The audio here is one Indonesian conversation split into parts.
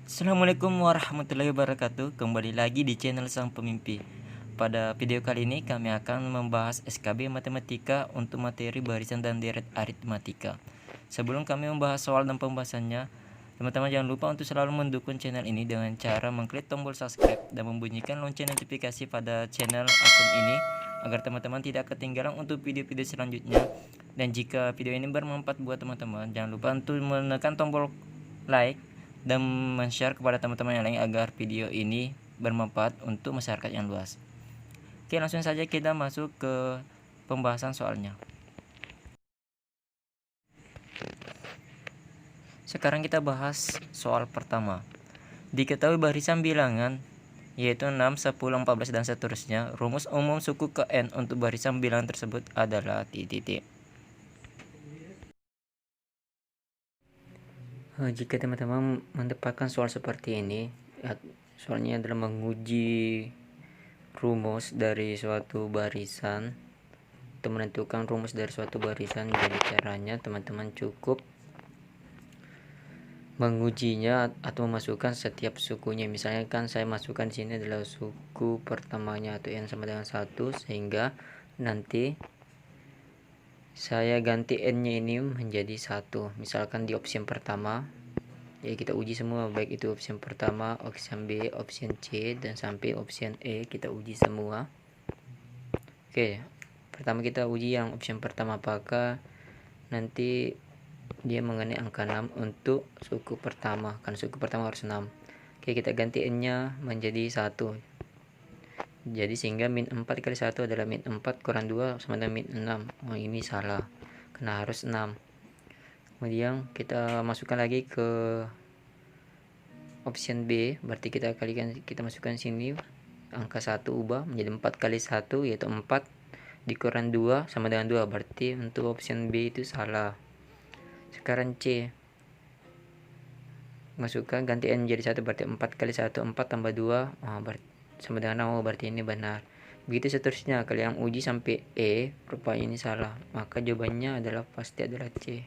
Assalamualaikum warahmatullahi wabarakatuh. Kembali lagi di channel Sang Pemimpi. Pada video kali ini kami akan membahas SKB Matematika untuk materi barisan dan deret aritmatika. Sebelum kami membahas soal dan pembahasannya, teman-teman jangan lupa untuk selalu mendukung channel ini dengan cara mengklik tombol subscribe dan membunyikan lonceng notifikasi pada channel akun ini agar teman-teman tidak ketinggalan untuk video-video selanjutnya. Dan jika video ini bermanfaat buat teman-teman, jangan lupa untuk menekan tombol like dan men-share kepada teman-teman yang lain agar video ini bermanfaat untuk masyarakat yang luas. Oke, langsung saja kita masuk ke pembahasan soalnya. Sekarang kita bahas soal pertama. Diketahui barisan bilangan yaitu 6, 10, 14 dan seterusnya. Rumus umum suku ke N untuk barisan bilangan tersebut adalah titik. Jika teman-teman mendapatkan soal seperti ini, soalnya adalah menguji rumus dari suatu barisan atau menentukan rumus dari suatu barisan. Jadi caranya teman-teman cukup mengujinya atau memasukkan setiap sukunya. Misalnya kan saya masukkan di sini adalah suku pertamanya atau N sama dengan 1, sehingga nanti saya ganti N-nya ini menjadi 1. Misalkan di opsi pertama, ya kita uji semua, baik itu opsi pertama, opsi B, opsi C, dan sampai opsi E kita uji semua. Oke, pertama kita uji yang opsi pertama, apakah nanti dia mengenai angka 6 untuk suku pertama, kan suku pertama harus 6. Oke, kita ganti N-nya menjadi 1. Jadi sehingga min 4 kali 1 adalah min 4 kurang 2 sama dengan min 6. Oh, ini salah, karena harus 6. Kemudian kita masukkan lagi ke option B, berarti kita masukkan sini angka 1 ubah menjadi 4 kali 1 yaitu 4 dikurang 2 sama dengan 2, berarti untuk option B itu salah. Sekarang C, masukkan ganti N menjadi 1, berarti 4 kali 1 4 tambah 2 sama dengan 0, berarti ini benar. Begitu seterusnya, kalian uji sampai E, rupanya ini salah, maka jawabannya adalah pasti adalah C.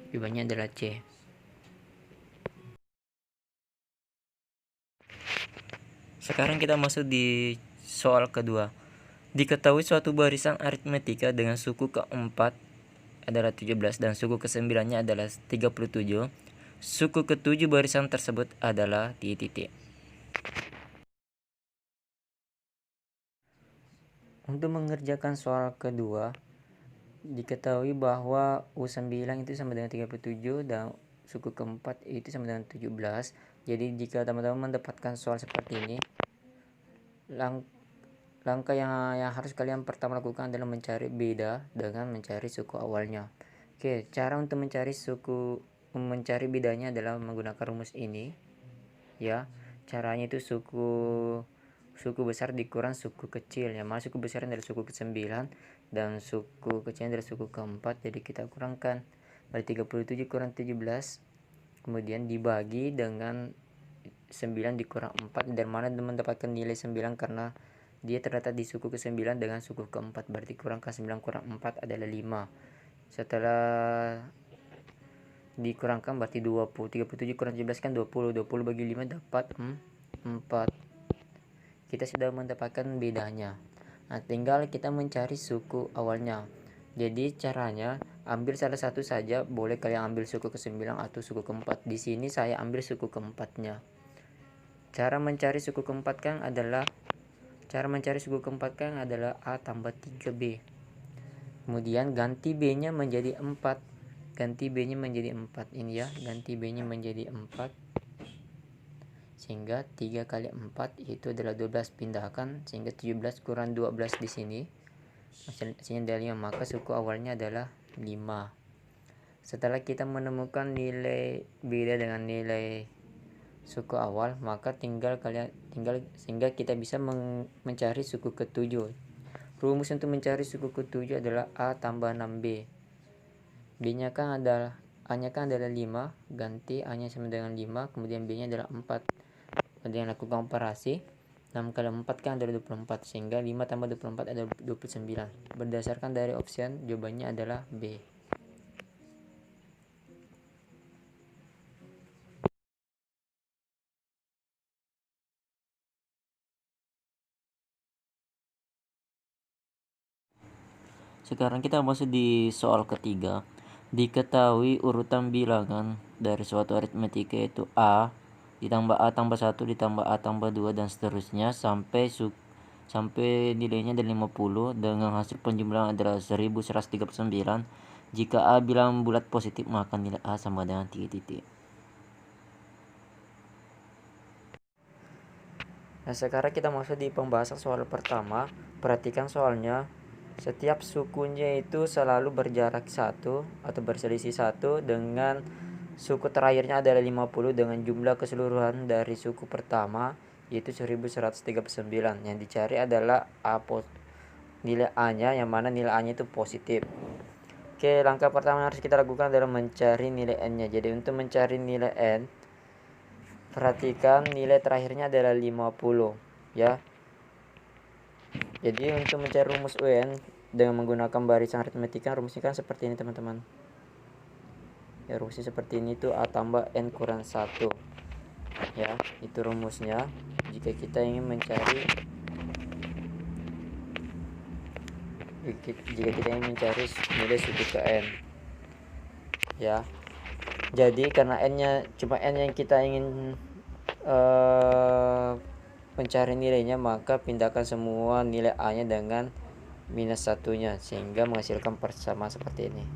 Jawabannya adalah C. Sekarang kita masuk di soal kedua. Diketahui suatu barisan aritmetika dengan suku keempat adalah 17 dan suku ke-9-nya adalah 37. Suku ke-7 barisan tersebut adalah titik. Untuk mengerjakan soal kedua, diketahui bahwa U9 itu sama dengan 37 dan suku keempat itu sama dengan 17. Jadi jika teman-teman mendapatkan soal seperti ini, langkah yang harus kalian pertama lakukan adalah mencari beda dengan mencari suku awalnya. Oke, cara untuk mencari bedanya adalah menggunakan rumus ini. Ya, caranya itu suku besar dikurang suku kecil, ya. Mana suku besar adalah suku ke-9 dan suku kecil adalah suku keempat, jadi kita kurangkan. Berarti 37 kurang 17 kemudian dibagi dengan 9 dikurang 4, dan mana mendapatkan nilai 9 karena dia terletak di suku ke-9 dengan suku keempat, berarti kurangkan 9 kurang 4 adalah 5. Setelah dikurangkan berarti 20. 37 kurang 17 kan 20 bagi 5 dapat 4. Kita sudah mendapatkan bedanya. Nah, tinggal kita mencari suku awalnya. Jadi caranya ambil salah satu saja, boleh kalian ambil suku ke-9 atau suku keempat. Di sini saya ambil suku keempatnya. Cara mencari suku keempat kan adalah A tambah 3B. Kemudian ganti B-nya menjadi 4. Ini ya, ganti B-nya menjadi 4. Sehingga 3 kali 4 itu adalah 12, pindahkan sehingga 17 kurang 12 di sini hasilnya adalah 5, maka suku awalnya adalah 5. Setelah kita menemukan nilai beda dengan nilai suku awal, maka sehingga kita bisa mencari suku ke-7. Rumus untuk mencari suku ke-7 adalah A tambah 6B. B-nya kan adalah A-nya kan adalah 5, ganti A-nya sama dengan 5, kemudian B-nya adalah 4. Kemudian lakukan operasi, 6 kali 4 kan adalah 24, sehingga 5 tambah 24 adalah 29. Berdasarkan dari option, jawabannya adalah B. Sekarang kita masuk di soal ketiga. Diketahui urutan bilangan dari suatu aritmetika yaitu A ditambah A tambah 1 ditambah A tambah 2 dan seterusnya sampai nilainya dari 50 dengan hasil penjumlahan adalah 1139. Jika A bilang bulat positif maka nilai A sama dengan 3 titik. Nah, sekarang kita masuk di pembahasan soal pertama. Perhatikan soalnya. Setiap sukunya itu selalu berjarak 1 atau berselisih 1 dengan suku terakhirnya adalah 50 dengan jumlah keseluruhan dari suku pertama yaitu 1139. Yang dicari adalah nilai A-nya, yang mana nilai A-nya itu positif. Oke, langkah pertama yang harus kita lakukan adalah mencari nilai N-nya. Jadi untuk mencari nilai N, perhatikan nilai terakhirnya adalah 50 ya. Jadi untuk mencari rumus UN dengan menggunakan barisan aritmetika, rumusnya kan seperti ini teman-teman. Ya, rumusnya seperti ini tuh A tambah N kurang 1. Ya, itu rumusnya. Jika kita ingin mencari nilai suku ke N. Ya. Jadi karena N-nya cuma N yang kita ingin mencari nilainya, maka pindahkan semua nilai A-nya dengan minus satunya sehingga menghasilkan persamaan seperti ini.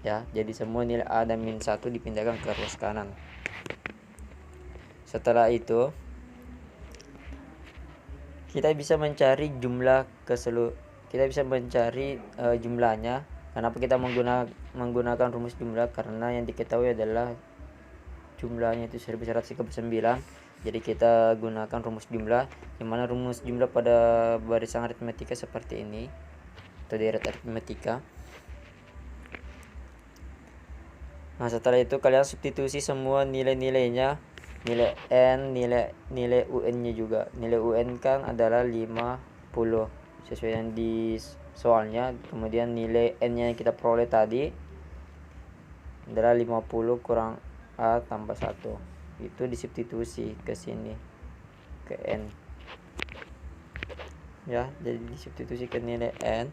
Ya, jadi semua nilai A dan minus 1 dipindahkan ke ruas kanan. Setelah itu kita bisa mencari jumlahnya. Kenapa kita menggunakan rumus jumlah? Karena yang diketahui adalah jumlahnya itu 1139. Jadi kita gunakan rumus jumlah, yang mana rumus jumlah pada barisan aritmetika seperti ini atau deret aritmetika. Nah, setelah itu kalian substitusi semua nilai-nilainya, nilai N, nilai UN-nya juga. Nilai UN kan adalah 50 sesuai yang di soalnya. Kemudian nilai N-nya yang kita peroleh tadi adalah 50 kurang A tambah 1. Itu disubstitusi ke sini, ke N. Ya, jadi disubstitusi ke nilai N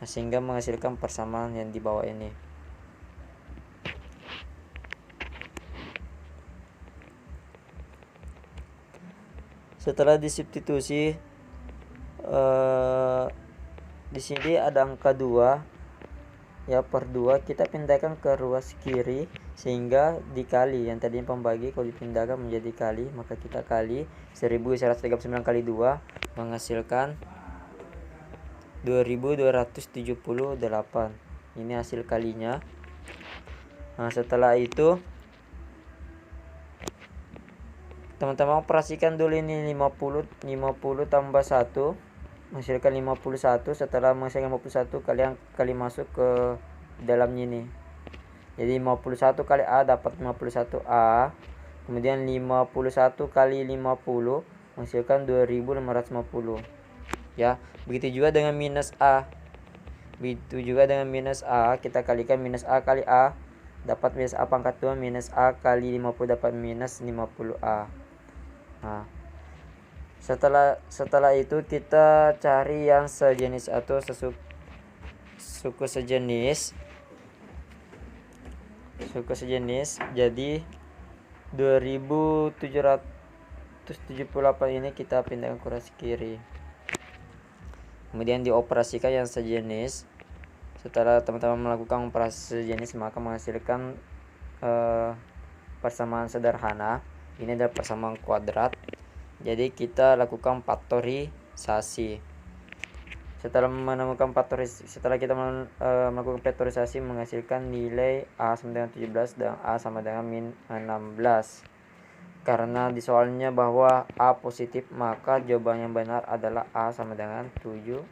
sehingga menghasilkan persamaan yang di bawah ini. Setelah disubstitusi, di sini ada angka 2 ya, per 2 kita pindahkan ke ruas kiri sehingga dikali. Yang tadinya pembagi kalau dipindahkan menjadi kali, maka kita kali 1139 kali 2 menghasilkan 2278. Ini hasil kalinya. Nah, setelah itu teman-teman operasikan dulu ini 50 tambah 1 menghasilkan 51. Setelah menghasilkan 51, kalian kali masuk ke dalamnya ini. Jadi 51 kali A dapat 51A. Kemudian 51 kali 50 menghasilkan 2550. Ya, begitu juga dengan minus A. Kita kalikan minus A kali A dapat minus A pangkat 2, minus A kali 50 dapat minus 50A. Nah, setelah itu kita cari yang sejenis atau suku sejenis. Jadi 2778 ini kita pindahkan ke ruas kiri. Kemudian dioperasikan yang sejenis. Setelah teman-teman melakukan operasi sejenis, maka menghasilkan persamaan sederhana. Ini adalah persamaan kuadrat. Jadi kita lakukan faktorisasi. Setelah kita melakukan faktorisasi, menghasilkan nilai A sama dengan 17 dan A sama dengan min 16. Karena di soalnya bahwa A positif, maka jawaban yang benar adalah A sama dengan 17.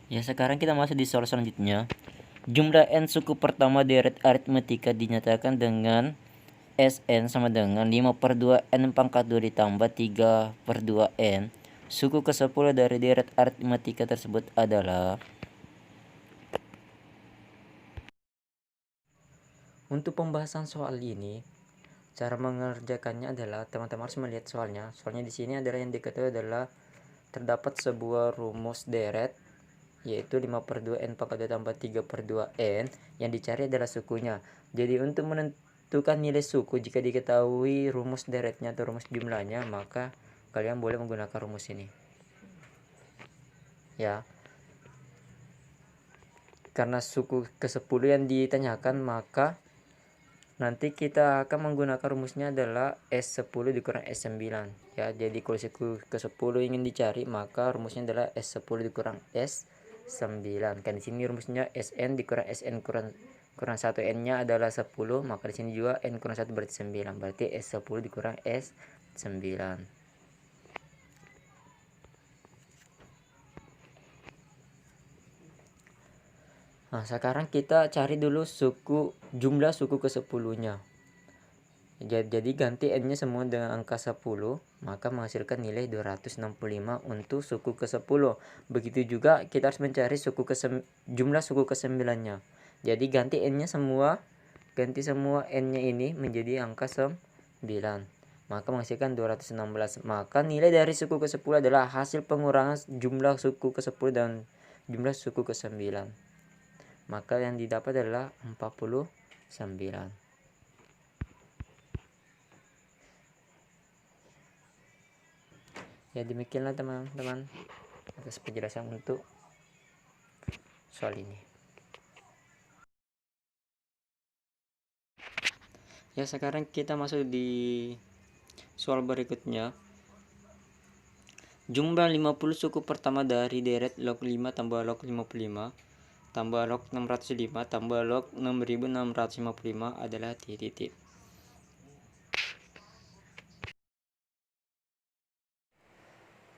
Ya, sekarang kita masuk di soal selanjutnya. Jumlah N suku pertama deret aritmetika dinyatakan dengan Sn sama dengan 5/2 N pangkat 2 ditambah 3/2 N. Suku ke-10 dari deret aritmetika tersebut adalah. Untuk pembahasan soal ini, cara mengerjakannya adalah teman-teman harus melihat soalnya. Soalnya di sini adalah yang diketahui adalah terdapat sebuah rumus deret, yaitu 5/2 n pangkat 2 tambah 3/2 n. Yang dicari adalah sukunya. Jadi untuk menentukan nilai suku, jika diketahui rumus deretnya atau rumus jumlahnya, maka kalian boleh menggunakan rumus ini. Ya. Karena suku ke-10 yang ditanyakan, maka nanti kita akan menggunakan rumusnya adalah S10 dikurang S9. Ya, jadi kalau suku ke-10 ingin dicari, maka rumusnya adalah S10 dikurang S9. Kan di sini rumusnya Sn dikurang Sn kurang 1 n-nya adalah 10, maka di sini juga n kurang 1 berarti 9. Berarti S10 dikurang S9. Nah, sekarang kita cari dulu jumlah suku ke-10-nya. Jadi ganti n-nya semua dengan angka 10, maka menghasilkan nilai 265 untuk suku ke-10. Begitu juga kita harus mencari jumlah suku ke-9-nya. Jadi ganti n-nya semua, n-nya ini menjadi angka 9. Maka menghasilkan 216. Maka nilai dari suku ke-10 adalah hasil pengurangan jumlah suku ke-10 dan jumlah suku ke-9. Maka yang didapat adalah 49. Ya, demikianlah teman-teman atas penjelasan untuk soal ini. Ya, sekarang kita masuk di soal berikutnya. Jumlah 50 suku pertama dari deret log 5 tambah log 55 tambah log 605 tambah log 6655 adalah titik.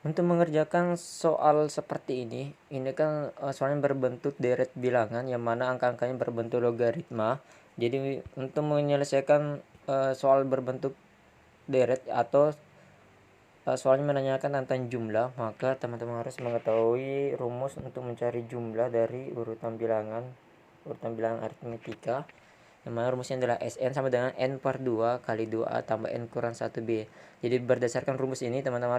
Untuk mengerjakan soal seperti ini kan soalnya berbentuk deret bilangan yang mana angka-angkanya berbentuk logaritma. Jadi untuk menyelesaikan soal berbentuk deret atau soalnya menanyakan tentang jumlah, maka teman-teman harus mengetahui rumus untuk mencari jumlah dari urutan bilangan aritmetika, yang mana rumusnya adalah Sn sama dengan n/2 kali 2a tambah n kurang 1b. Jadi berdasarkan rumus ini teman-teman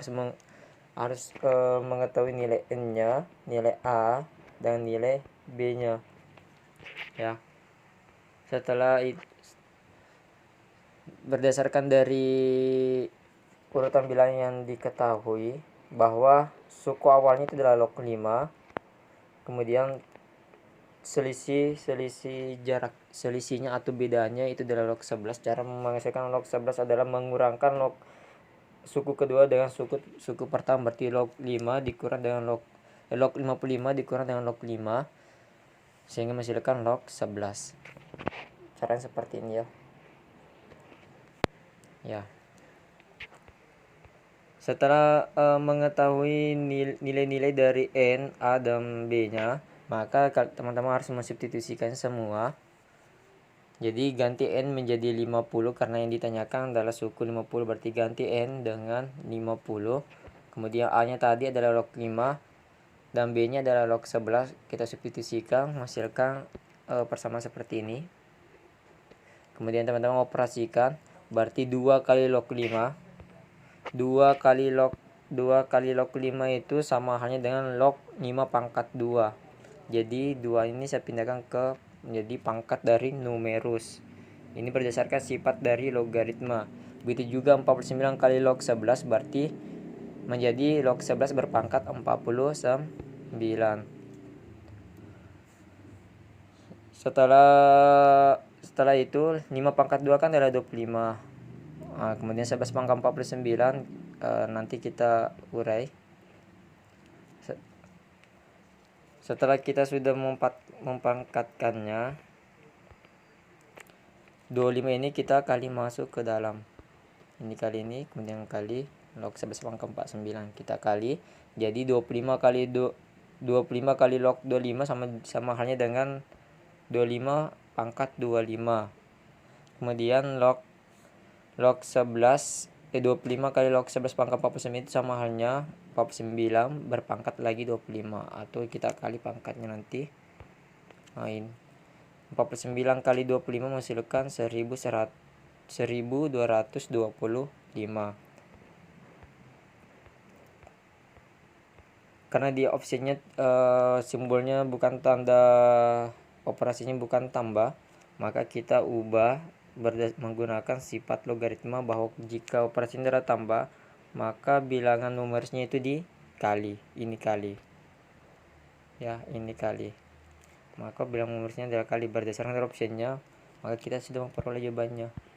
harus mengetahui nilai n-nya, nilai a, dan nilai b-nya. Ya. Setelah itu, berdasarkan dari urutan bilangan yang diketahui bahwa suku awalnya itu adalah log 5, kemudian selisihnya atau bedanya itu adalah log 11. Cara menghasilkan log 11 adalah mengurangkan log suku kedua dengan suku pertama, berarti log 5 dikurang dengan log 55 dikurang dengan log 5 sehingga menghasilkan log 11. Caranya seperti ini ya. Ya. Setelah mengetahui nilai-nilai dari n, a, dan b-nya, maka teman-teman harus mensubstitusikan semua. Jadi ganti n menjadi 50 karena yang ditanyakan adalah suku 50, berarti ganti n dengan 50. Kemudian a-nya tadi adalah log 5 dan b-nya adalah log 11. Kita substitusikan menghasilkan persamaan seperti ini. Kemudian teman-teman operasikan, berarti 2 kali log 5. 2 kali log 5 itu sama halnya dengan log 5 pangkat 2. Jadi 2 ini saya pindahkan ke menjadi pangkat dari numerus. Ini berdasarkan sifat dari logaritma. Begitu juga 49 kali log 11 berarti menjadi log 11 berpangkat 49. Setelah itu 5 pangkat 2 kan adalah 25. Kemudian 11 pangkat 49 nanti kita urai. Setelah kita sudah mempangkatkannya, 25 ini kita kali masuk ke dalam. Ini kali ini, kemudian kali log 11 pangkat 49 kita kali. Jadi 25 kali log 25 sama halnya dengan 25 pangkat 25. Kemudian log 25 kali log 11 pangkat 49 itu sama halnya 49 berpangkat lagi 25, atau kita kali pangkatnya nanti. Ini 49 kali 25 menghasilkan 1225. Karena dia offsetnya simbolnya bukan tanda operasinya bukan tambah, maka kita ubah menggunakan sifat logaritma, bahwa jika operasinya adalah tambah maka bilangan numerisnya itu dikali, ini kali ya, ini kali, maka bilangan numerisnya adalah kali. Berdasarkan optionnya maka kita sudah memperoleh jawabannya.